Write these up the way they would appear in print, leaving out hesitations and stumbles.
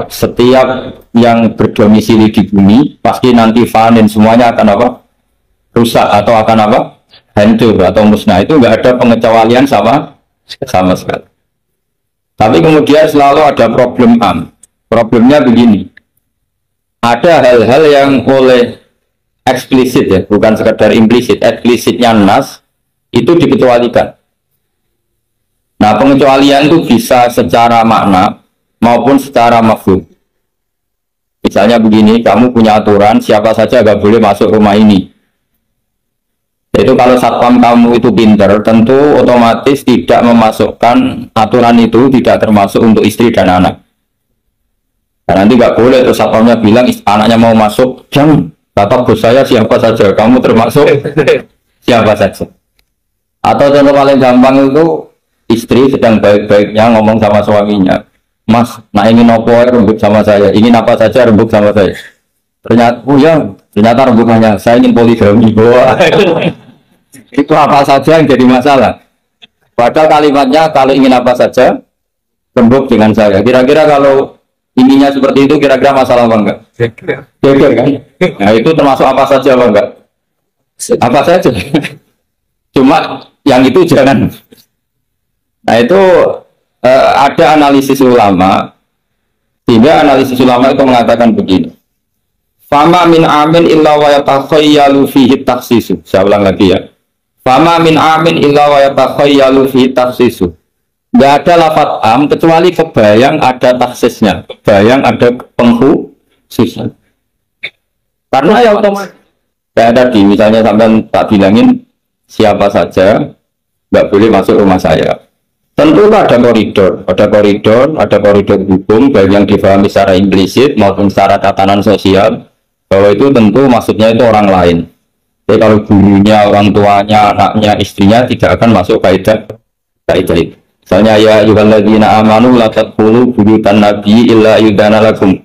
Setiap yang berdomisili di bumi pasti nanti panen semuanya akan apa? Rusak atau akan apa? Hancur atau musnah. Itu enggak ada pengecualian sama sekali. Tapi kemudian selalu ada problem am. Problemnya begini. Ada hal-hal yang oleh eksplisit ya, bukan sekedar implisit. Eksplisitnya nas itu dikecualikan. Nah, pengecualian itu bisa secara makna maupun secara mafhum. Misalnya begini, kamu punya aturan siapa saja nggak boleh masuk rumah ini. Itu kalau satpam kamu itu pinter, tentu otomatis tidak memasukkan aturan itu tidak termasuk untuk istri dan anak. Nah, nanti nggak boleh terus satpamnya bilang anaknya mau masuk, jangan. Kata bos saya siapa saja, kamu termasuk siapa saja. Atau contoh paling gampang itu istri sedang baik-baiknya ngomong sama suaminya, Mas, nah ingin apa rembuk sama saya, ingin apa saja rembuk sama saya. Ternyata, oh ya, ternyata rembukannya saya ingin poligami. Itu apa saja yang jadi masalah. Padahal kalimatnya kalau ingin apa saja rembuk dengan saya. Kira-kira kalau intinya seperti itu kira-kira masalah apa enggak? Geger kan? Nah itu termasuk apa saja apa enggak? Apa saja. Cuma yang itu jangan. Nah itu ada analisis ulama. Sehingga analisis ulama itu mengatakan begini. Fama min amin illa wa yatakhayyalu fihi takhsisu. Saya ulang lagi ya. Fama min amin illa wa yatakhayyalu fihi takhsisu. Nggak ada lafaz am kecuali kebayang ada taksisnya, kebayang ada pengkhususan. Karena ya otomatis kayak tadi misalnya sampai tak bilangin siapa saja nggak boleh masuk rumah saya. Tentu ada koridor hukum baik yang difahami secara implisit maupun secara tatanan sosial bahwa itu tentu maksudnya itu orang lain. Jadi kalau gurunya, orang tuanya, anaknya, istrinya tidak akan masuk kaidah itu. Misalnya ya ayyuhalladzina amanu la tadkhulu buyutan nabi illa yudana lakum.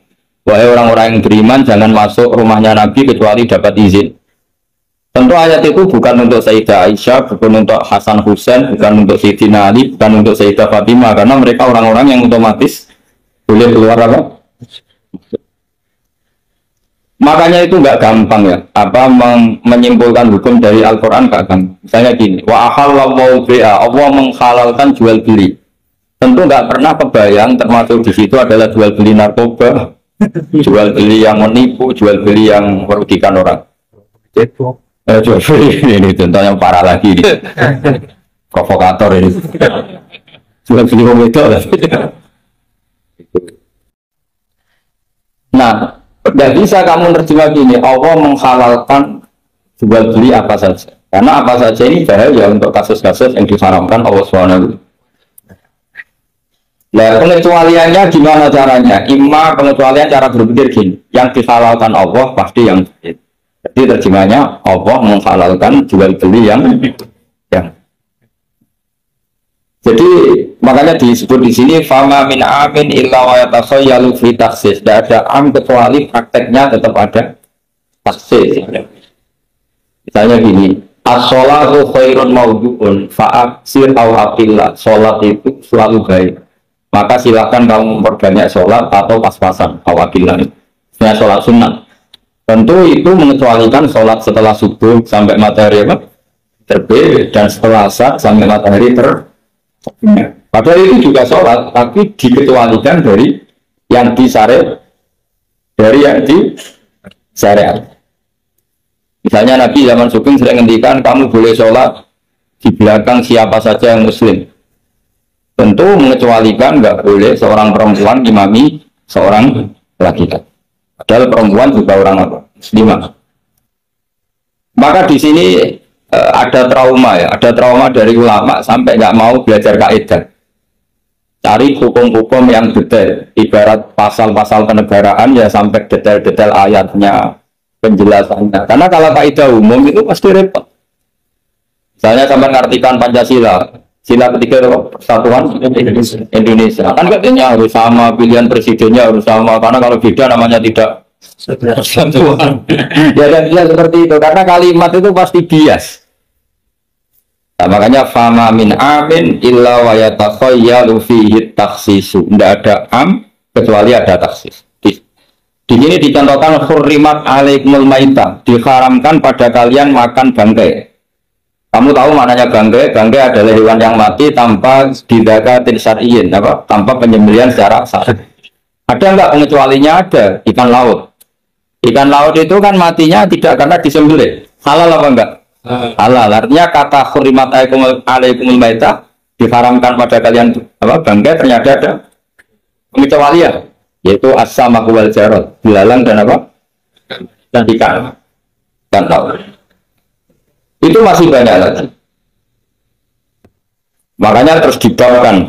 Wahai orang-orang yang beriman jangan masuk rumahnya Nabi kecuali dapat izin. Tentu ayat itu bukan untuk Sayyidah Aisyah, bukan untuk Hasan Husain, bukan untuk Sayyidina Ali, bukan untuk Sayyidah Fatimah karena mereka orang-orang yang otomatis boleh keluar apa? Makanya itu nggak gampang ya, menyimpulkan hukum dari Al-Quran nggak gampang. Misalnya gini, wa ahallallahu bi'a, Allah menghalalkan jual beli. Tentu nggak pernah kebayang termasuk di situ adalah jual beli narkoba, jual beli yang menipu, jual beli yang merugikan orang. Jual beli ini contoh yang parah lagi ini, provokator ini. Jual beli itu. Nah. Tidak bisa kamu terjemah gini, Allah menghalalkan jual beli apa saja. Karena apa saja ini bahaya untuk kasus-kasus yang diharamkan Allah SWT. Nah, pengecualiannya gimana caranya? Pengecualian cara berpikir gini, yang dihalalkan Allah pasti yang baik. Jadi terjemahnya Allah menghalalkan jual beli yang. Jadi makanya disebut di sini fama min amin illa wa yatakhayyalu fi takhsis. Tidak ada am kecuali prakteknya tetap ada takhsis. Misalnya gini, as-sholatu khairun mawdu'un fa'aksir aw aqillah. Sholat itu selalu baik. Maka silakan kamu memperbanyak sholat atau pas-pasan aw aqillah. Misalnya sholat sunnah. Tentu itu mengecualikan sholat setelah subuh sampai matahari terbit dan setelah asar sampai matahari Padahal itu juga sholat, tapi dikecualikan dari yang disyariat, Misalnya Nabi zaman Sugeng sering ngendikan kamu boleh sholat di belakang siapa saja yang Muslim. Tentu mengecualikan nggak boleh seorang perempuan imami seorang laki-laki. Padahal perempuan juga orang Muslimah. Maka di sini ada trauma ya, ada trauma dari ulama sampai nggak mau belajar kaidah. Cari hukum-hukum yang detail, ibarat pasal-pasal kenegaraan ya sampai detail-detail ayatnya, penjelasannya. Karena kalau kaidah umum itu pasti repot. Misalnya sampai mengartikan Pancasila, sila ketiga persatuan Indonesia. Kan katanya harus sama, pilihan presidennya harus sama. Karena kalau beda namanya tidak persatuan. Ya dan dia seperti itu karena kalimat itu pasti bias. Nah, makanya fama min amin illa wa yatakhayyalu fihi takhsisu. Tidak ada am kecuali ada taksis. Di sini dicontohkan hurrimat alaikumul maitah, diharamkan pada kalian makan bangkai. Kamu tahu maknanya bangkai? Bangkai adalah hewan yang mati tanpa didakatin syar'iyyin, apa? Tanpa penyembelihan secara syar'i. Ada enggak pengecualinya? Ada. Ikan laut. Ikan laut itu kan matinya tidak karena disembelih. Halal apa enggak? Halal. Artinya kata hurrimat alaikumul maitah, diharamkan pada kalian apa? Bangkai, ternyata ada pengecualian, yaitu as-samaku wal jarad, belalang dan apa? Dan ikan. Dan laut. Itu masih banyak lagi. Makanya terus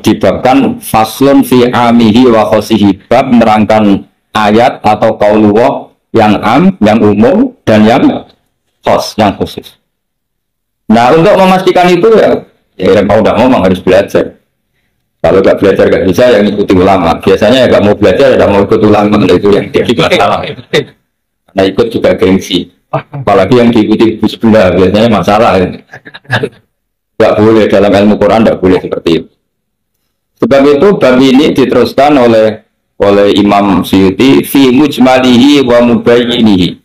dibabkan faslun fi amihi wa khosihi, bab menerangkan ayat atau qaulullah yang am, yang umum, dan yang khos, yang khusus. Nah, untuk memastikan itu ya mau tidak mau harus belajar. Kalau nggak belajar nggak bisa, yang ikuti ulama. Biasanya ya nggak mau belajar, nggak mau ikut ulama, itu yang jadi masalah. Karena ikut juga gengsi. Apalagi yang diikuti bismillah biasanya masalah. Nggak boleh dalam ilmu Quran, nggak boleh seperti itu. Sebab itu bab ini diteruskan oleh Imam Suyuti fi mujmalihi wa mubayyinihi.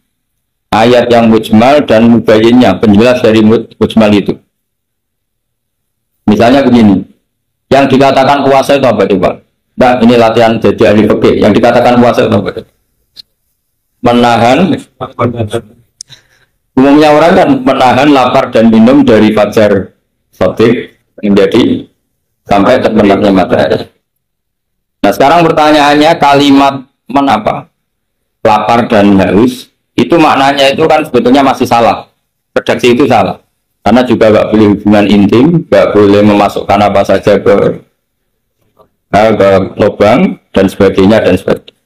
Ayat yang mujmal dan mubayyinnya, penjelas dari mujmal itu. Misalnya begini, yang dikatakan puasa itu apa coba? Nah, ini latihan jadi ahli fikih. Yang dikatakan puasa itu apa? Menahan. Umumnya orang kan menahan lapar dan minum dari fajar sotik menjadi sampai terbenamnya matahari. Nah, sekarang pertanyaannya, kalimat menapa lapar dan haus itu maknanya itu kan sebetulnya masih salah. Redaksi itu salah. Karena juga nggak boleh hubungan intim, nggak boleh memasukkan apa saja ke lubang dan sebagainya dan sebagainya.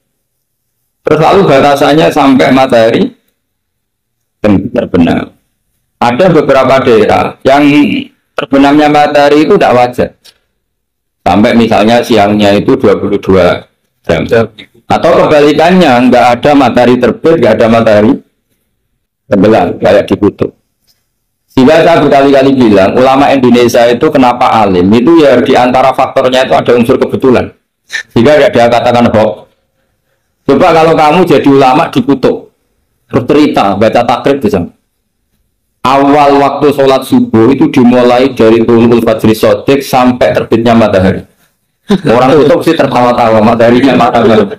Terus lalu batasannya sampai matahari terbenam. Ada beberapa daerah yang terbenamnya matahari itu tidak wajar. Sampai misalnya siangnya itu 22 jam. Atau kebalikannya, nggak ada matahari terbit, nggak ada matahari tenggelam, kayak di kutub. Sehingga saya berkali-kali bilang, ulama Indonesia itu kenapa alim? Itu ya diantara faktornya itu ada unsur kebetulan. Sehingga dia katakan hoax. Coba kalau kamu jadi ulama di kutub, terus cerita, baca takrib di sana. Awal waktu sholat subuh itu dimulai dari tulul fajri sodik sampai terbitnya matahari. Orang kutub sih tertawa-tawa, mataharinya matahari.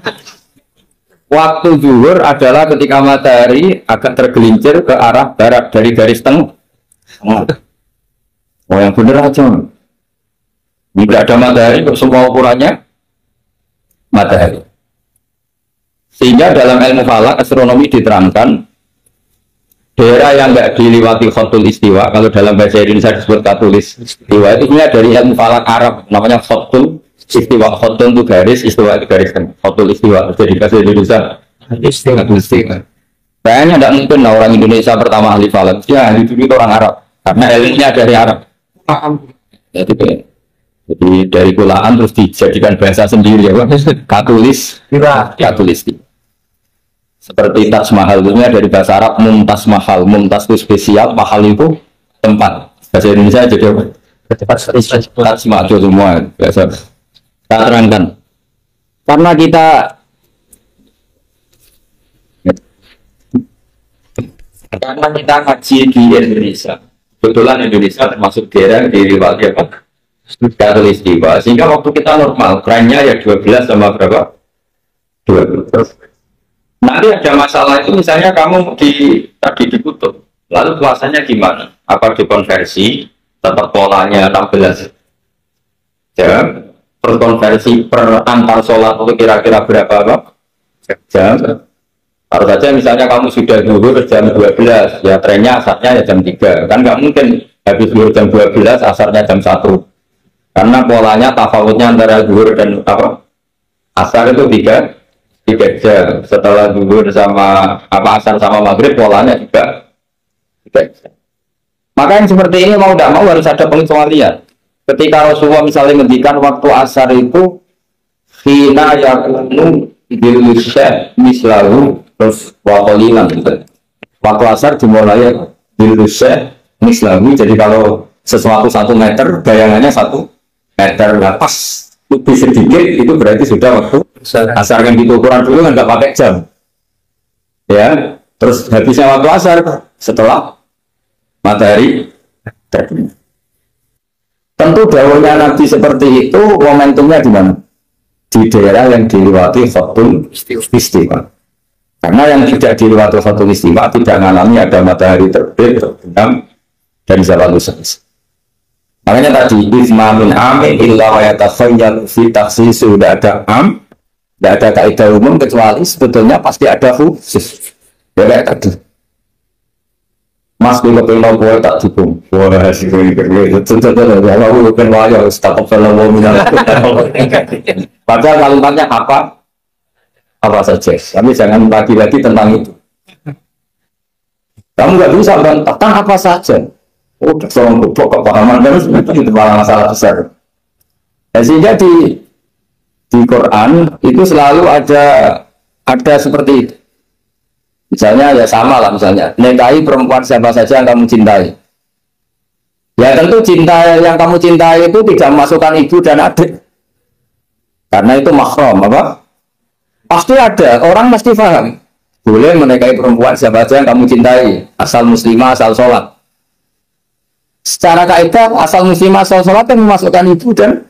Waktu zuhur adalah ketika matahari agak tergelincir ke arah barat dari garis tengah. Oh, yang benar aja. Tidak ada matahari, semua ukurannya matahari. Sehingga dalam ilmu falak astronomi diterangkan daerah yang nggak diliwati khotul istiwa, kalau dalam bahasa Indonesia disebut katulis istiwa, itu sebenarnya dari ilmu falak Arab, namanya khotul istiwa. Khotul itu garis, istiwa itu garis kan. Khotul istiwa, jadi bahasa Indonesia istiwa. Kayaknya tidak mungkin orang Indonesia pertama ahli falak, ya ahli itu orang Arab, karena ilmunya dari Arab. Jadi dari kulaan terus dijadikan bahasa sendiri ya, katulis, katulis. Seperti Taj Mahal itu dari bahasa Arab mumtaz mahal, mumtaz itu spesial, mahal itu tempat. Bahasa Indonesia jadi apa? Taj Mahal itu semua biasa. Kita terangkan. Karena kita ngaji di Indonesia. Kebetulan Indonesia termasuk daerah di riwayat apa? Katulistiwa. Sehingga waktu kita normal, kerannya ya 12 sama berapa? 12. Nanti ada masalah itu, misalnya kamu tadi di kutub, lalu puasanya gimana? Apa dikonversi, tetap polanya 16 jam, terus konversi per antar sholat itu kira-kira berapa jam? Harus saja misalnya kamu sudah zuhur jam 12, ya trennya asarnya ya jam 3, kan nggak mungkin habis zuhur jam 12, asarnya jam 1, karena polanya tafawutnya antara zuhur dan asar itu 3 jam. Setelah zuhur sama asar sama maghrib polanya juga 3 jam. Maka yang seperti ini mau tidak mau harus ada pengecualian. Ketika Rasulullah misalnya menghentikan waktu asar itu hina yakunu bilusya mislahu terus wakolilan gitu. Waktu asar dimulai bilusya mislahu, jadi kalau sesuatu 1 meter bayangannya 1 meter, pas lebih sedikit itu berarti sudah waktu asar. Kan gitu ukuran dulu kan nggak pakai jam, ya. Terus habisnya waktu asar setelah matahari terbenam. Tentu dawuhnya Nabi seperti itu momentumnya di mana? Di daerah yang dilewati khatul istiwa. Karena yang tidak dilewati khatul istiwa tidak mengalami ada matahari terbit terbenam dari zawal selesai. Makanya tadi isma min amin illa wa yatakhayyalu fi takhsis, sudah ada tidak ada kaidah umum kecuali sebetulnya pasti ada khusus. Ya kayak tadi. Mas kalau pengen boy tak dukung. Wah, sih itu kalau lu pengen wajah stop kalau mau minum. Padahal kalimatnya apa? Apa saja. Tapi jangan lagi-lagi tentang itu. Kamu nggak bisa bantahkan apa saja. Oh, seorang pokok kepahaman terus itu malah masalah besar. Dan sehingga di Quran itu selalu ada seperti itu. Misalnya ya sama lah, misalnya nikahi perempuan siapa saja yang kamu cintai. Ya tentu cinta yang kamu cintai itu tidak memasukkan ibu dan adik, karena itu mahram apa? Pasti ada orang mesti paham. Boleh menikahi perempuan siapa saja yang kamu cintai, asal muslimah, asal sholat. Secara kaidah asal muslimah asal sholat kan memasukkan ibu dan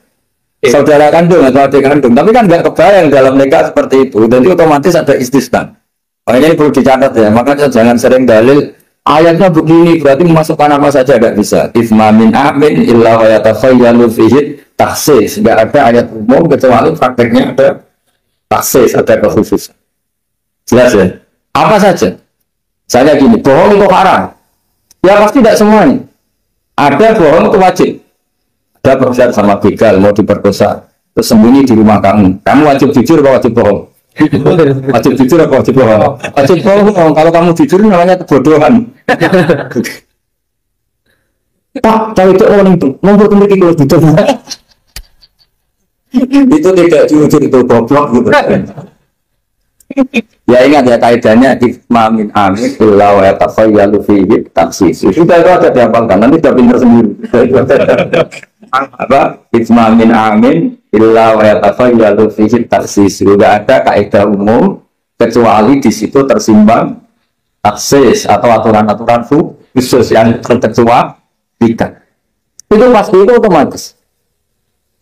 saudara kandung atau adik kandung. Tapi kan nggak kebayang dalam nikah seperti itu. Dan itu otomatis ada istisna. Makanya ini perlu dicatat ya. Makanya jangan sering dalil ayatnya begini berarti memasukkan apa saja, nggak bisa. Isma min amin illa wa yatakhayyalu fihi takhsis. Nggak ada ayat umum kecuali prakteknya ada takhsis, ada kekhususan. Jelas ya? Apa saja? Misalnya gini, bohong itu haram. Ya pasti tidak semuanya. Ada bohong itu wajib. Ada berusaha sama begal mau diperkosa, terus sembunyi di rumah kamu. Kamu wajib jujur atau wajib bohong? Wajib jujur atau wajib bohong? Wajib bohong. Kalau kamu jujur namanya kebodohan. Pak, kalau itu orang itu nomor memiliki kalau jujur. Itu tidak jujur, itu goblok gitu. Ya ingat ya kaidahnya isma min amin illa wa yatakhayyalu fihi takhsis. Sudah itu ada dihafalkan, nanti sudah pintar sendiri. Apa? Isma min amin illa wa yatakhayyalu fihi takhsis. Sudah ada kaidah umum kecuali di situ tersimpan takhsis atau aturan-aturan khusus yang terkecualikan. Itu pasti itu otomatis.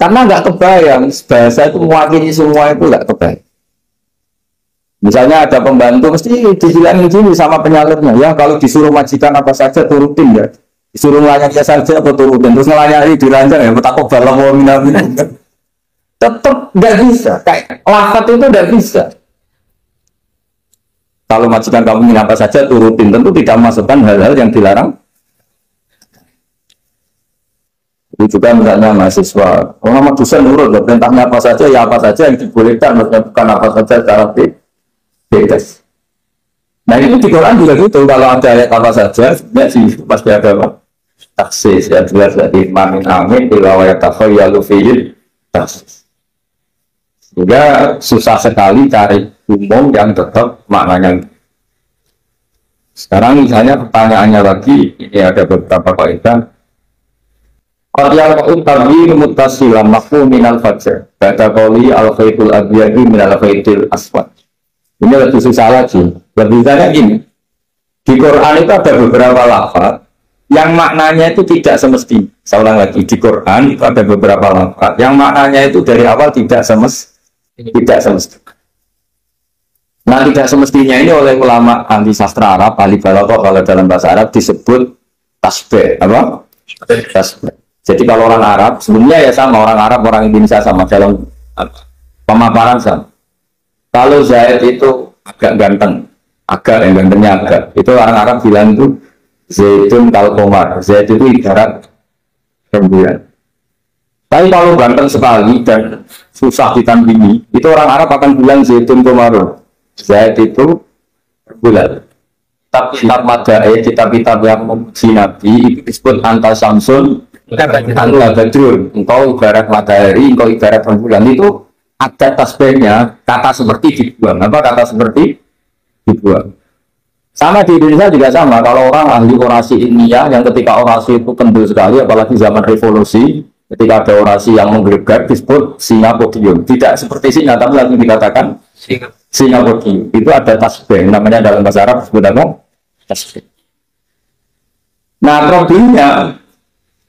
Karena nggak kebayang bahasa itu mewakili semua, itu nggak kebayang. Misalnya ada pembantu mesti dibilangin gini sama penyalurnya, ya kalau disuruh majikan apa saja turutin ya, disuruh melayani saja apa turutin, terus melayani diranjang ya betakok balam mau minum, tetap nggak bisa, kayak lafaz itu nggak bisa. Kalau majikan kamu ingin apa saja turutin, tentu tidak masukkan hal-hal yang dilarang. Itu juga misalnya mahasiswa, orang dosen nurut, perintahnya apa saja ya apa saja yang dibolehkan, maksudnya bukan apa saja secara bebas. Nah itu di Quran juga gitu, kalau ada ayat apa saja sebenarnya sih pasti ada apa? Taksis, ya jelas dari mamin amin illa wa yatakhayyalu fihi taksis. Sehingga susah sekali cari umum yang tetap maknanya. Sekarang misalnya pertanyaannya lagi, ini ada beberapa kaidah. Qad yaqul tabi muttasilan mafhum minal fajr ba'da qawli al-khaytul abyadi minal khaytil aswad. Ini lebih susah lagi. Berbedanya gini, di Quran itu ada beberapa lafaz yang maknanya itu tidak semestinya. Saya ulang lagi, di Quran itu ada beberapa lafaz yang maknanya itu dari awal tidak semestinya. Nah, tidak semestinya ini oleh ulama anti sastra Arab, ahli balaghah kalau dalam bahasa Arab disebut tasbih. Apa? Tasbih. Jadi kalau orang Arab, sebelumnya ya sama, orang Arab, orang Indonesia sama dalam pemaparan sama. Kalau Zaid itu agak ganteng, yang gantengnya agak, itu orang Arab bilang itu Zaidun kal-qamar. Zaid itu ibarat rembulan. Tapi kalau ganteng sekali dan susah ditandingi, itu orang Arab akan bilang Zaidun qamarun. Zaid itu rembulan. Tapi kitab Mada'i, kitab-kitab yang memuji Nabi itu disebut anta samsun, anta badrun. Engkau ibarat matahari, engkau ibarat rembulan. Itu ada tasbihnya, kata seperti dibuang. Apa kata seperti dibuang? Sama di Indonesia juga sama. Kalau orang ahli orasi ilmiah yang ketika orasi itu kendul sekali, apalagi zaman revolusi, Ketika ada orasi yang menggelegar disebut sinapodium. Tidak seperti singa, tapi langsung dikatakan sinapodium. Itu ada tasbih, namanya dalam bahasa Arab disebut apa? Tasbih. Nah problemnya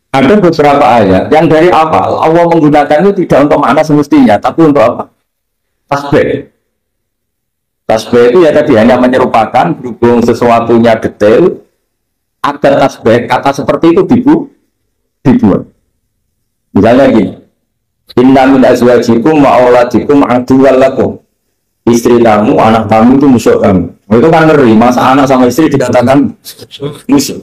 ada beberapa ayat yang dari awal Allah menggunakan itu tidak untuk makna semestinya, tapi untuk apa? Tasbih. Tasbih itu ya tadi hanya menyerupakan berhubung sesuatunya detail agar tasbih kata seperti itu dibuat. Misalnya gini, inna min azwajikum wa auladikum aduwwal lakum. Istri kamu, anak kamu itu musuh kamu. Itu kan ngeri, masa anak sama istri dikatakan musuh.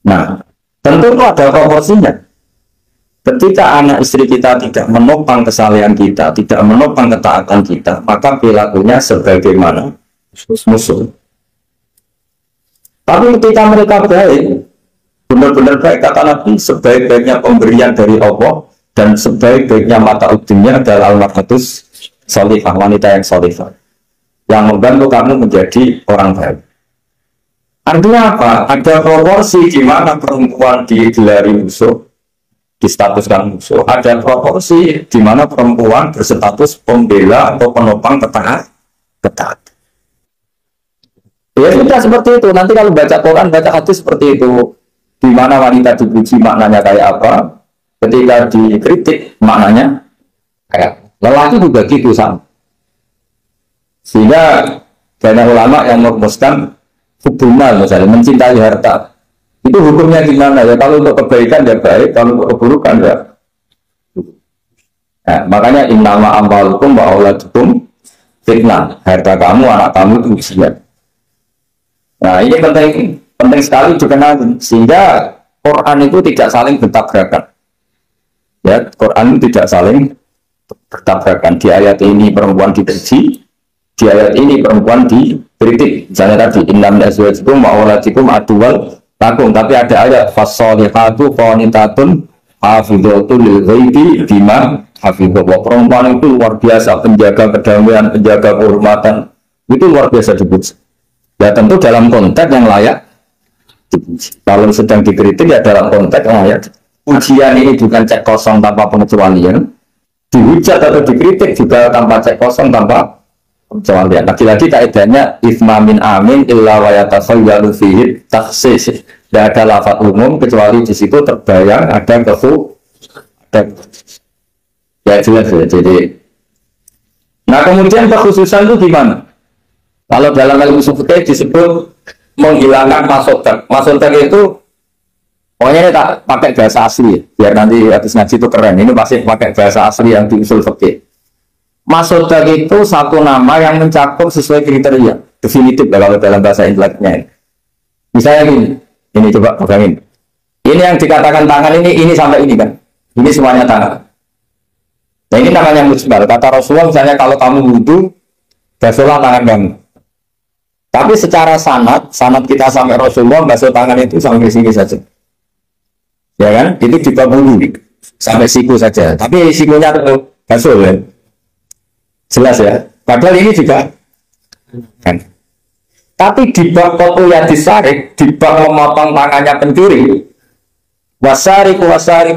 Nah, tentu itu ada proporsinya. Ketika anak istri kita tidak menopang kesalehan kita, tidak menopang ketaatan kita, maka perilakunya sebagaimana musuh. Tapi ketika mereka baik, benar-benar baik, kata Nabi, sebaik-baiknya pemberian dari Allah dan sebaik-baiknya mata udinya adalah al-marhatus salihah, wanita yang salihah yang membantu kamu menjadi orang baik. Artinya apa? Ada proporsi di mana perempuan digelari musuh, distatuskan musuh. Ada proporsi di mana perempuan berstatus pembela atau penopang ketaat. Ya sudah seperti itu. Nanti kalau baca Quran, baca hadis seperti itu. Di mana wanita dipuji maknanya kayak apa, ketika dikritik maknanya kayak lelaki juga gitu sama. Sehingga banyak ulama yang merumuskan hubungan, misalnya mencintai harta itu hukumnya gimana ya? Kalau untuk kebaikan ya baik, kalau untuk keburukan ya. Nah, makanya innama amwalukum wa auladukum fitnah, harta kamu, anak kamu itu ujian. Nah ini penting sekali dikenal, sehingga Quran itu tidak saling bertabrakan. Ya, Quran tidak saling bertabrakan. Di ayat ini perempuan dipuji, di ayat ini perempuan dikritik. Misalnya tadi innam azwajikum wa auladikum aduwwal lakum, tapi ada ayat fasolihatu qanitatun hafidhatul lil ghaibi bima hafidhallah. Perempuan itu luar biasa, penjaga kedamaian, penjaga kehormatan, itu luar biasa dipuji. Ya tentu dalam konteks yang layak dipuji. Kalau sedang dikritik ya dalam konteks yang layak. Ujian ini bukan cek kosong tanpa pengecualian. Dihujat atau dikritik juga tanpa cek kosong tanpa pengecualian. Lagi-lagi kaidahnya isma min amin illa wa yatakhayyalu fihi takhsis. Tidak ada lafaz umum kecuali di situ terbayang ada ya jelas ya. Jadi nah kemudian kekhususan itu gimana? Kalau dalam ilmu fikih disebut menghilangkan masodak. Masodak itu pokoknya tak pakai bahasa asli ya, biar nanti habis ngaji itu keren. Ini pasti pakai bahasa asli yang di usul fikih. Masodak itu satu nama yang mencakup sesuai kriteria definitif lah kalau dalam bahasa inteleknya. Misalnya ini coba pegangin. Ini yang dikatakan tangan ini sampai ini kan. Ini semuanya tangan. Nah ini namanya mujmal. Kata Rasulullah misalnya kalau kamu wudu, basuhlah tangan kamu. Tapi secara sanad kita sampai Rasulullah basuh tangan itu sampai sini saja. Ya kan? Itu di bab wudu sampai siku saja. Tapi sikunya basuh ya. Jelas ya. Padahal ini juga kan. Tapi di bab kotu yang disarik, di bab memotong tangannya pencuri, wasari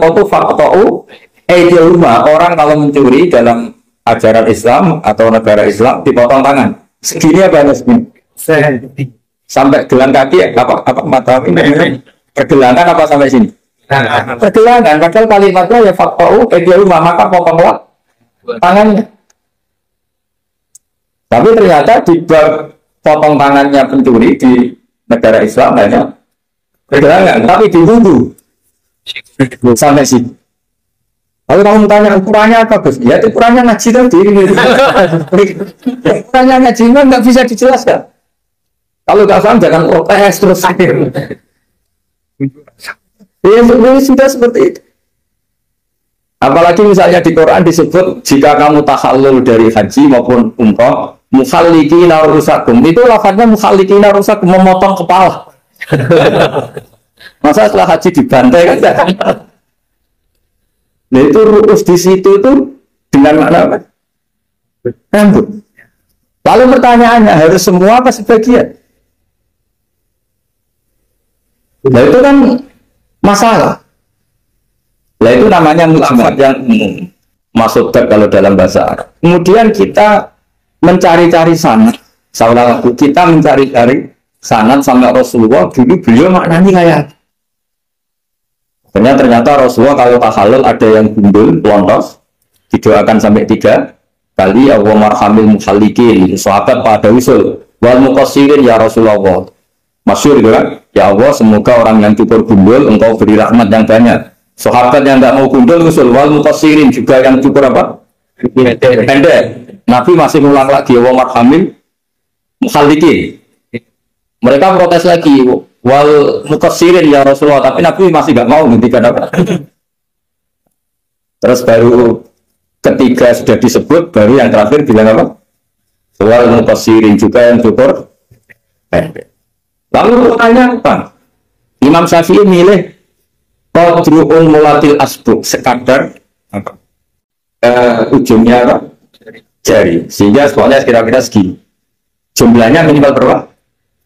kotu fakto'u rumah orang kalau mencuri dalam ajaran Islam atau negara Islam dipotong tangan. Segini apa segini? Sampai gelang kaki apa mata ini pergelangan apa sampai sini? Pergelangan. Padahal kalimatnya ya fakto'u rumah, maka potonglah tangannya. Tapi ternyata di bab potong tangannya pencuri di negara Islam hanya pergelangan, tapi di wudu sampai sini. Lalu kamu tanya ukurannya apa Gus? Ya ukurannya ngaji tadi. Ukurannya ngaji nggak bisa dijelaskan. Kalau nggak paham jangan protes terus. Ya sudah seperti itu. Apalagi misalnya di Quran disebut jika kamu takhallul dari haji maupun umrah, mukhallikina rusakum, itu lafaznya mukhallikina rusakum, memotong kepala. Masa setelah haji dibantai kan? Nah itu ru'us di situ itu dengan makna apa? Rambut. Lalu pertanyaannya harus semua apa sebagian? Nah itu kan masalah. Nah itu namanya mukjizat yang umum. Masuk kalau dalam bahasa Arab. Kemudian kita mencari-cari sanad. Seolah kita mencari-cari sanad sama Rasulullah dulu beliau maknanya kayak. Ternyata Rasulullah kalau tahallul ada yang gundul, lontos, didoakan sampai 3 kali. Allahumma arhamil muhallikin. Sahabat pada usul. Wal muqassirin ya Rasulullah. Masyhur itu kan? Ya Allah semoga orang yang cukur gundul engkau beri rahmat yang banyak. Sahabat yang tidak mau gundul usul wal muqassirin juga yang cukur apa? Pendek. Nabi masih ulang lagi wa marhamil muhallikin. Mereka protes lagi wal muqassirin ya Rasulullah, tapi Nabi masih nggak mau ngendikan apa. Terus baru ketiga sudah disebut, baru yang terakhir bilang apa? Wal muqassirin juga yang cukur pendek. Lalu pertanyaan apa? Imam Syafi'i milih qadru'ul mulatil asbuk, sekadar apa? Ujungnya apa? Jari. Sehingga soalnya kira-kira segini. Jumlahnya minimal berapa?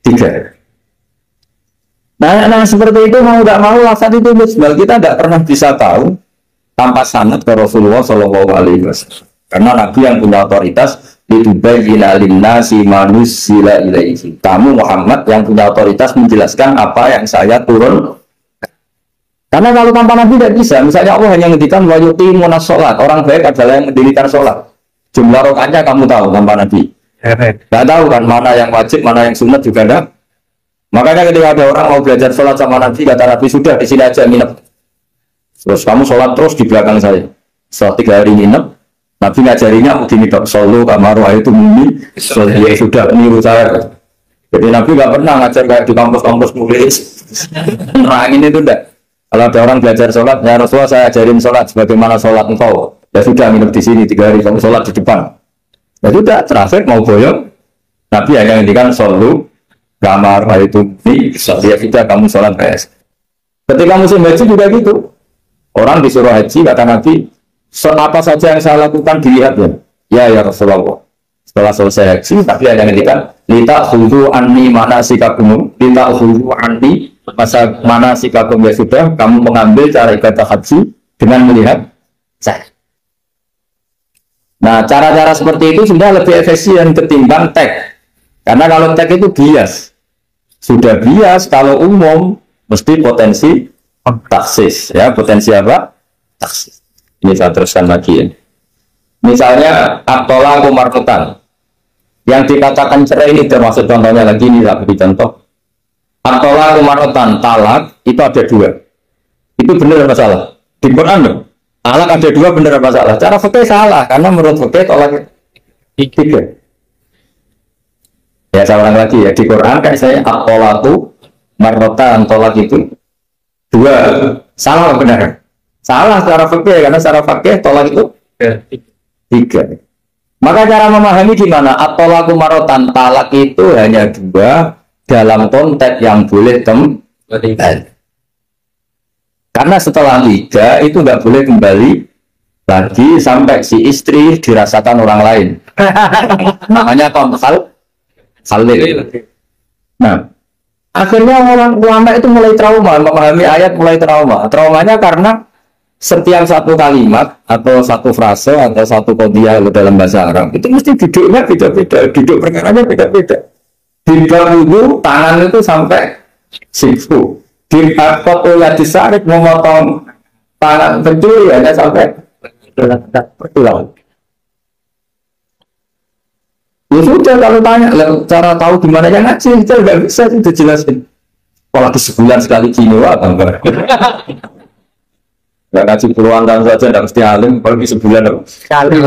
3. Nah, seperti itu mau nggak mau lafaz itu mujmal. Kita nggak pernah bisa tahu tanpa sanad ke Rasulullah Shallallahu Alaihi Wasallam. Karena Nabi yang punya otoritas litubayyina linnasi ma nuzzila ilaihi. Kamu Muhammad yang punya otoritas menjelaskan apa yang saya turun. Karena kalau tanpa Nabi tidak bisa. Misalnya Allah hanya menghentikan wa yuqimuna sholat. Orang baik adalah yang mendirikan sholat. Jumlah rakaatnya kamu tahu tanpa Nabi. Tidak tahu kan mana yang wajib, mana yang sunat juga enggak. Makanya ketika ada orang mau belajar sholat sama Nabi, kata Nabi sudah di sini aja nginep. Terus kamu sholat terus di belakang saya. Setelah 3 hari nginep, Nabi ngajarinya begini dok, solo kamaru itu mumi, ya sudah niru saya. Jadi Nabi nggak pernah ngajar kayak di kampus-kampus nulis. Nah ini itu enggak. Kalau ada orang belajar sholat, ya Rasulullah saya ajarin sholat sebagaimana sholat engkau. Ya sudah nginep di sini 3 hari, kamu sholat di depan. Ya sudah, terakhir mau boyong, Nabi hanya ngendikan solo kamar itu mumi, ya sudah kamu sholat beres. Ketika musim haji juga gitu. Orang disuruh haji, kata Nabi, apa saja yang saya lakukan dilihat ya. Ya Rasulullah. Setelah selesai haji, tapi ada yang ngendikan lita khudhu anni manasikakum, lita khudhu anni manasikakum, ya sudah kamu mengambil cara ibadah haji dengan melihat saya. Nah, cara-cara seperti itu sudah lebih efisien ketimbang tag. Karena kalau tag itu bias. Sudah bias, kalau umum mesti potensi taksis, ya potensi apa? Taksis. Ini saya teruskan lagi ya. Misalnya aktola kumarkutan yang dikatakan cerai ini termasuk contohnya lagi ini tak beri contoh. Aktola kumarkutan talak itu ada 2. Itu benar apa salah? Di Quran dong. Talak ada 2 benar apa salah? Cara fikih salah karena menurut fikih talak 3. Ya saya ulang lagi ya, di Quran kan saya aktola markutan talak itu 2. Salah apa benar? Salah secara fikih karena secara fikih tolak itu 3. Maka cara memahami gimana? At-tolaku marotan, talak itu hanya 2 dalam konteks yang boleh kembali. Karena setelah 3 itu nggak boleh kembali lagi sampai si istri dirasakan orang lain. Namanya halil. Nah, akhirnya orang ulama itu mulai trauma, memahami ayat mulai trauma. Traumanya karena setiap satu kalimat atau satu frase atau satu qadhiyah dalam bahasa Arab itu mesti duduknya beda-beda, duduk perkaranya beda-beda. Di wudu tangan itu sampai siku. Di akot ulah disarik memotong tangan pencuri hanya sampai pertulang. Ya sudah kalau tanya cara tahu gimana yang ngaji kita nggak bisa itu dijelasin. Apalagi sebulan sekali gini wah tambah. Nggak ngaji puluhan tahun saja nggak mesti alim, apalagi sebulan sekali.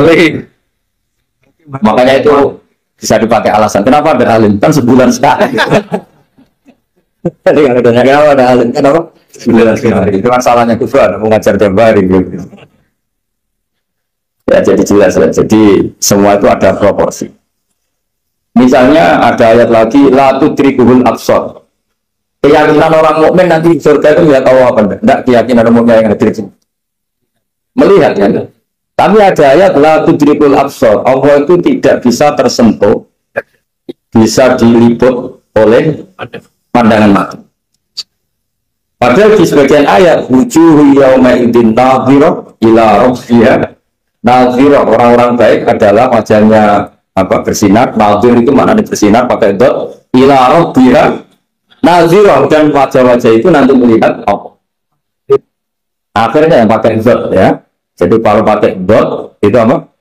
Makanya itu bisa dipakai alasan. Kenapa ada alim? Kan sebulan sekali. Jadi kalau tanya kenapa ada alim? Kenapa? Sebulan sekali. Itu masalahnya kufran, mau ngajar tiap hari gitu. Ya jadi jelas lah. Jadi semua itu ada proporsi. Misalnya ada ayat lagi la tudrikuhul absar. Keyakinan orang mukmin nanti surga itu melihat Allah apa enggak? Keyakinan orang mukmin yang hadir melihat ya. Tapi ada ayat la tudrikul absar. Allah itu tidak bisa tersentuh, bisa diliput oleh pandangan mata. Padahal di sebagian ayat wujuhu yauma idzin nadhirah ila rabbiha nadhirah, orang-orang baik adalah wajahnya bersinar. Nadhir itu maknanya bersinar pakai dot, ila rabbiha nadhirah, dan wajah-wajah itu nanti melihat Allah. Akhirnya yang pakai dot ya. Jadi kalau pakai dot itu apa?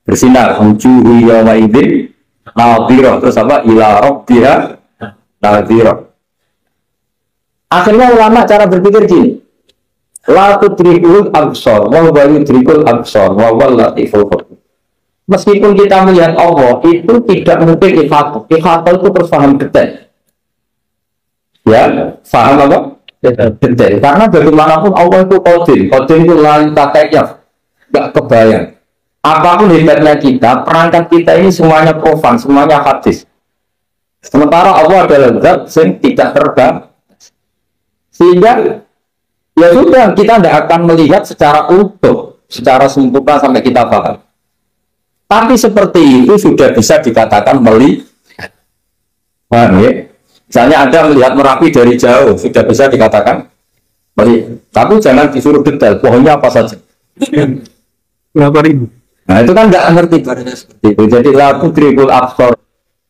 Bersinar. Wujuhu yauma idzin nadhirah, terus apa? Ila rabbiha nadhirah. Akhirnya ulama cara berpikir gini, la tudrikul absar wa huwa yudrikul absar wa huwal latiful khabir. Meskipun kita melihat Allah itu tidak mungkin ikhafah itu terus paham detail. Ya, paham apa? Detail. Karena bagaimanapun Allah itu qadir itu lain takayaf, nggak kebayang. Apapun hebatnya kita, perangkat kita ini semuanya profan, semuanya hadis. Sementara Allah adalah zat yang tidak terbang. Sehingga ya sudah, kita tidak akan melihat secara utuh, secara sempurna sampai kita paham. Tapi seperti itu sudah bisa dikatakan melihat. Paham ya? Misalnya Anda melihat Merapi dari jauh, sudah bisa dikatakan melihat. Tapi jangan disuruh detail, pohonnya apa saja. Berapa ribu? Nah itu kan nggak ngerti barunya seperti itu. Jadi laku tribul absor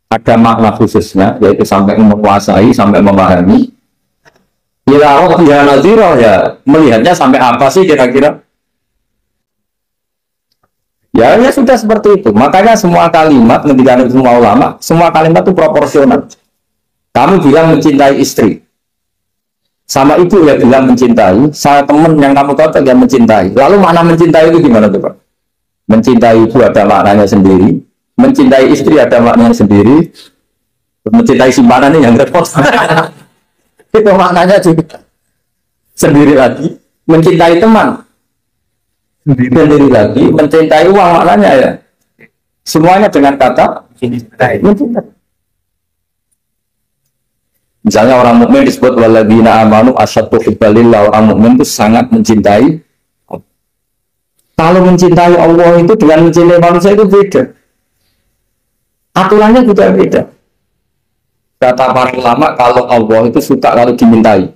ada makna khususnya, yaitu sampai menguasai, sampai memahami. Ya ya nadhirah, ya melihatnya sampai apa sih kira-kira? Ya sudah seperti itu. Makanya semua kalimat ketika semua ulama, semua kalimat itu proporsional. Kamu bilang mencintai istri, sama ibu ya bilang mencintai, sama teman yang kamu tahu yang mencintai. Lalu makna mencintai itu gimana tuh Pak? Mencintai ibu ada maknanya sendiri, mencintai istri ada maknanya sendiri, mencintai simpanan ini yang repot. Itu maknanya juga sendiri lagi. Mencintai teman sendiri lagi. Mencintai uang maknanya ya semuanya dengan kata mencintai. Misalnya orang mukmin disebut walladzina amanu asyaddu hubbalillah, orang mukmin itu sangat mencintai. Kalau mencintai Allah itu dengan mencintai manusia itu beda, aturannya juga beda. Kata para ulama, kalau Allah itu suka kalau dimintai.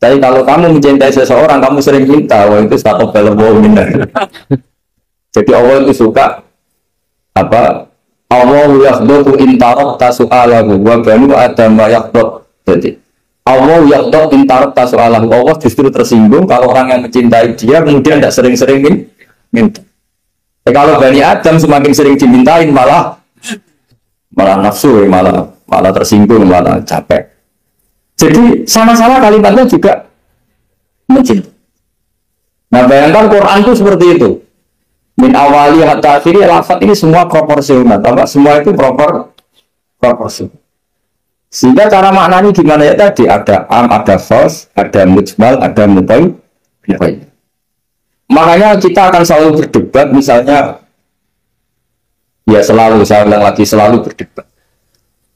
Tapi kalau kamu mencintai seseorang, kamu sering minta, wah itu status belum minta. Jadi Allah itu suka apa? Allah yakhduku intarok tasu'alahu wa banu adam yakhduk. Jadi Allah yakhduk intarok tasu'alahu. Allah justru tersinggung kalau orang yang mencintai dia kemudian tidak sering-sering minta. Kalau Bani Adam semakin sering dimintain malah nafsu, malah tersinggung, malah capek. Jadi sama-sama kalimatnya juga mencintai. Nah bayangkan Quran itu seperti itu. Min awali hatta akhiri, lafaz ini semua proporsional. Semua itu proporsional. Sehingga cara maknanya gimana ya tadi? Ada am, ada khos, ada mujmal, ada mutai. Makanya kita akan selalu berdebat, misalnya ya selalu berdebat.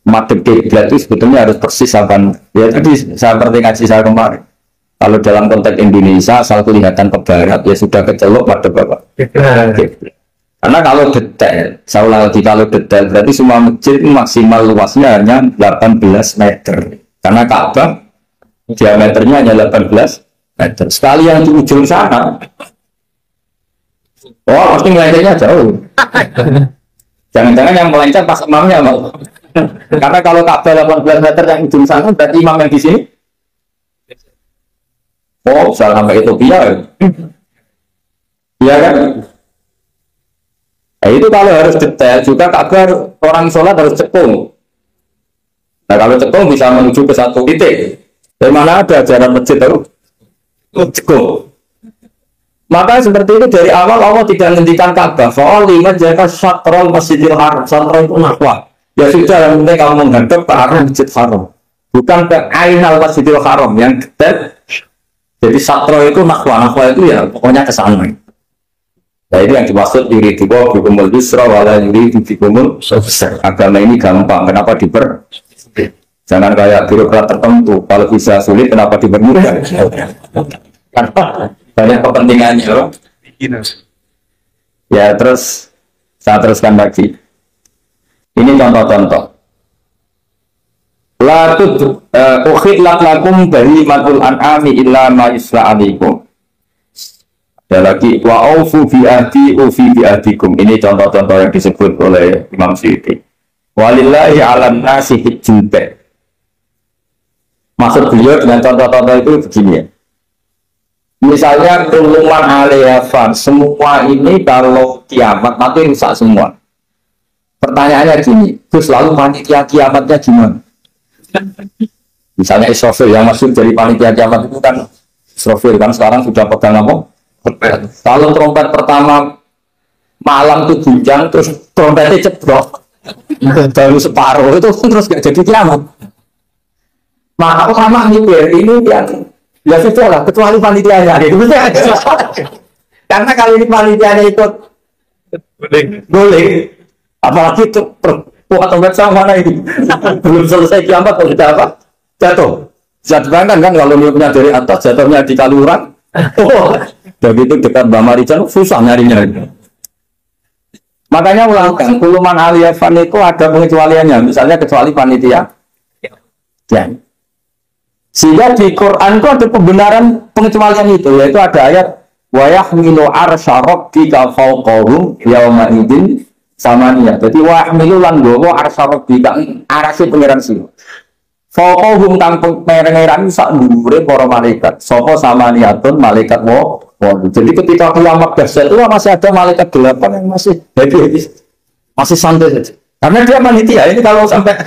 Madhab kiblat itu sebetulnya harus persis akan ya tadi saya seperti ngaji saya kemarin. Kalau dalam konteks Indonesia asal kelihatan ke barat ya sudah kecelok madhab Bapak. Karena kalau detail, saya ulang lagi, kalau detail berarti semua masjid maksimal luasnya hanya 18 meter. Karena Ka'bah diameternya hanya 18 meter. Sekali yang di ujung sana, oh pasti melencengnya jauh. Jangan-jangan yang melenceng pas imamnya mau. Karena kalau Ka'bah 18 meter yang ujung sana, berarti imam yang di sini oh bisa sampai Ethiopia. Iya kan? Nah, itu kalau harus detail juga Ka'bah orang sholat harus cekung. Nah kalau cekung bisa menuju ke satu titik. Dari mana ada ajaran masjid itu? Cekung. Maka seperti itu dari awal Allah tidak menghentikan Ka'bah. Soal lima jaka syatrul masjidil haram. Syatrul itu nahwa. Ya sudah, yang penting kamu menghadap ke arah masjid haram. Bukan ke ainal masjidil haram yang detail. Jadi syatrul itu nahwa itu ya pokoknya ke sana. Nah itu yang dimaksud yuridiwa bikumul yusra wala yuridu bikumul susra. Agama ini gampang, kenapa jangan kayak birokrat tertentu. Kalau bisa sulit, kenapa dipermudah? Karena banyak kepentingannya loh. Ya terus saya teruskan lagi. Ini contoh-contoh. La tud ukhillat lakum bahimatul an'ami illa ma yusla alaikum. Ada lagi wa aufu bi ahdi ufi bi ahdikum. Ini contoh-contoh yang disebut oleh Imam Suyuti. Walillahi 'alan nasi hijjul bait. Maksud beliau dengan contoh-contoh itu begini ya. Misalnya kuluman aliyafan, semua ini kalau kiamat nanti rusak semua. Pertanyaannya gini, Gus, lalu panitia kiamatnya gimana? Misalnya Israfil yang masuk dari panitia kiamat itu kan Israfil kan sekarang sudah pegang apa? Kalau trompet pertama malam itu guncang terus trompetnya ceblok baru separuh itu terus gak jadi kiamat. Maka ulama ini yang ya sudah lah kecuali panitianya gitu. Karena kalau ini panitianya ikut boleh apalagi itu kuat obat sama mana ini belum selesai kiamat kalau sudah apa jatuh. Bisa dibayangkan kan kalau dia punya dari atas jatuhnya di Kaluran. Dan itu dekat Mbak Marijan susah nyarinya. Makanya ulangkan kuluman aliyafan itu ada pengecualiannya. Misalnya kecuali panitia. Ya. Sehingga di Quran itu ada pembenaran pengecualian itu, yaitu ada ayat wa yahmilu arsya rabbika fawqahum yauma idzin samania. Jadi wa yahmilu lan gowo arsya rabbika arase pangeran sira. Fawqahum kang pangeran sak dhuwure para malaikat. Sapa samaniatun malaikat wa. Jadi ketika kiamat dahsyat itu masih ada malaikat 8 yang masih happy, masih santai saja. Karena dia panitia. Ini kalau sampai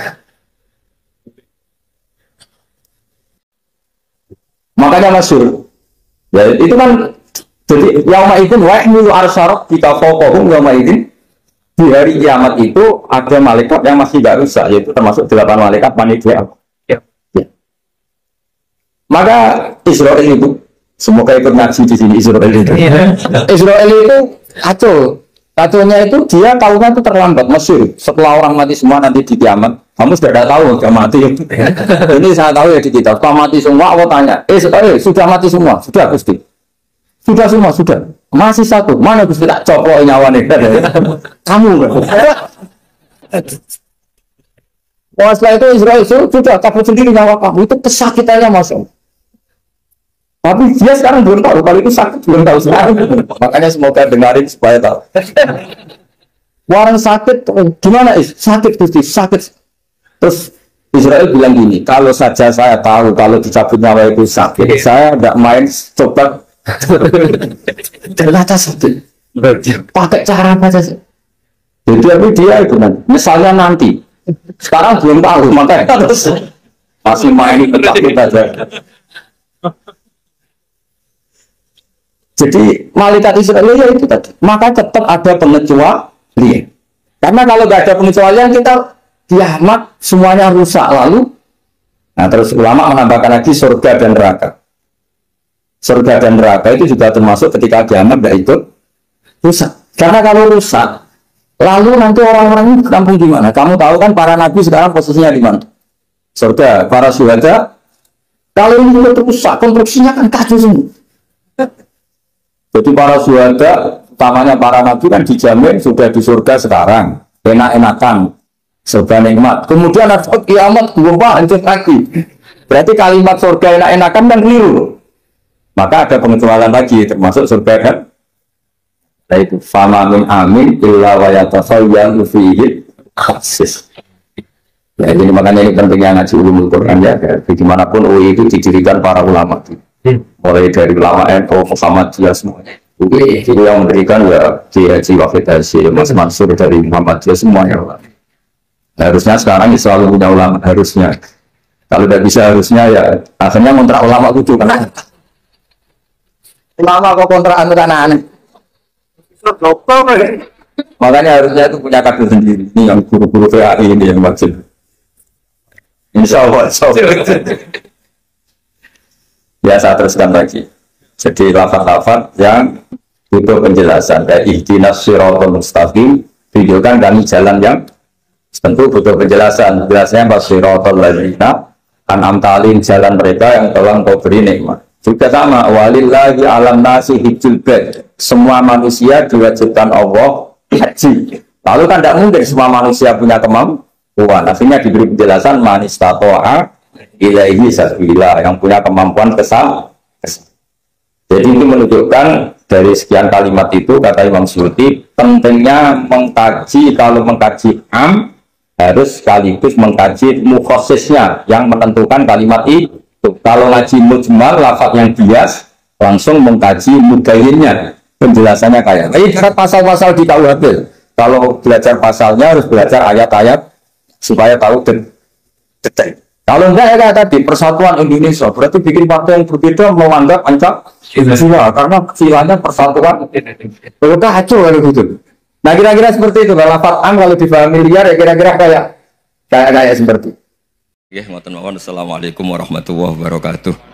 makanya masyhur. Ya itu kan jadi yauma idzin wa yahmilu arsya rabbika fawqahum yauma idzin. Di hari kiamat itu ada malaikat yang masih tidak rusak, yaitu termasuk 8 malaikat panitia. Ya. Maka Israel itu semoga ikut ngaji di sini Israel itu. Israel itu kacaunya itu dia tahunya itu terlambat masyhur. Setelah orang mati semua nanti di kiamat. Kamu sudah tidak tahu sudah mati. Ini saya tahu ya di kitab. Setelah mati semua, aku tanya, sudah mati semua? Sudah Gusti. Sudah semua, sudah. Masih satu. Mana Gusti tak copok nyawane? Kamu. Wah, setelah itu Israel sudah kabur sendiri nyawa kamu. Itu kesakitannya masuk. Tapi dia sekarang belum tahu. Kalau itu sakit belum tahu sekarang. Makanya semoga dengarin supaya tahu. Orang sakit, gimana sakit Gusti? Sakit. Terus Israel bilang gini, kalau saja saya tahu kalau dicabut nyawa itu sakit, saya tidak main coba ternyata sakit. Pakai cara apa saja. Jadi dia itu kan, misalnya nanti, sekarang belum tahu, makanya terus masih main takut aja. Jadi malaikat Israel ya itu tadi, maka tetap ada pengecualian. Karena kalau nggak ada pengecualian kita kiamat semuanya rusak lalu. Nah terus ulama menambahkan lagi surga dan neraka. Surga dan neraka itu juga termasuk ketika kiamat tidak ikut rusak. Karena kalau rusak, lalu nanti orang-orang ini kampung di mana? Kamu tahu kan para nabi sekarang posisinya di mana? Surga, para syuhada. Kalau ini ikut rusak, konstruksinya kan kacau semua. Jadi para syuhada, utamanya para nabi kan dijamin sudah di surga sekarang, enak-enakan. Surga nikmat. Kemudian ada kiamat gua hancur lagi. Berarti kalimat surga enak-enakan kan keliru. Maka ada pengecualian lagi termasuk surga kan. Yaitu fama min amin illa wa yatasawyalu fihi khasis. Ya ini makanya ini pentingnya ngaji ulumul Quran ya. Bagaimanapun UI itu didirikan para ulama. Mulai dari ulama NU, Muhammadiyah semuanya. Itu yang memberikan ya Kiai Haji Wahid Hasyim, Mas Mansur dari Muhammadiyah semuanya. Harusnya sekarang selalu punya ulama, harusnya. Kalau tidak bisa harusnya ya akhirnya kontrak ulama kudu kan. Ulama kok kontrakan aneh-aneh. Makanya harusnya itu punya kader sendiri. Ini yang guru-guru PAI ini yang wajib. Insya Allah. Ya saya teruskan lagi. Jadi lafaz-lafaz yang butuh penjelasan. Kayak ihdinas siratal mustaqim. Tunjukkan kami jalan yang tentu butuh penjelasan. Jelasnya basiratul ladzina an'amta alaihim, jalan mereka yang telah Engkau beri nikmat. Juga sama, walillahi alam nasi hijjul bait. Semua manusia diwajibkan Allah haji. Lalu kan tidak mungkin semua manusia punya kemampuan. Tuhan. Akhirnya diberi penjelasan manistatoa ilaihi sabila, yang punya kemampuan kesal. Jadi ini menunjukkan dari sekian kalimat itu, kata Imam Suyuti, pentingnya mengkaji, kalau mengkaji am harus sekaligus mengkaji mukhasisnya yang menentukan kalimat itu. Kalau ngaji mujmal, lafaz yang bias, langsung mengkaji mudayinnya, penjelasannya kayak. Ini syarat pasal-pasal di KUHP. Kalau belajar pasalnya harus belajar ayat-ayat supaya tahu detail. Kalau enggak ya kayak tadi persatuan Indonesia, berarti bikin partai yang berbeda menganggap Pancasila karena silanya persatuan. Kita hancur kalau gitu. Nah kira-kira seperti itu. Kalau lafaz am kalau dipahami liar ya kira-kira kayak seperti. Ya, Assalamualaikum warahmatullahi wabarakatuh.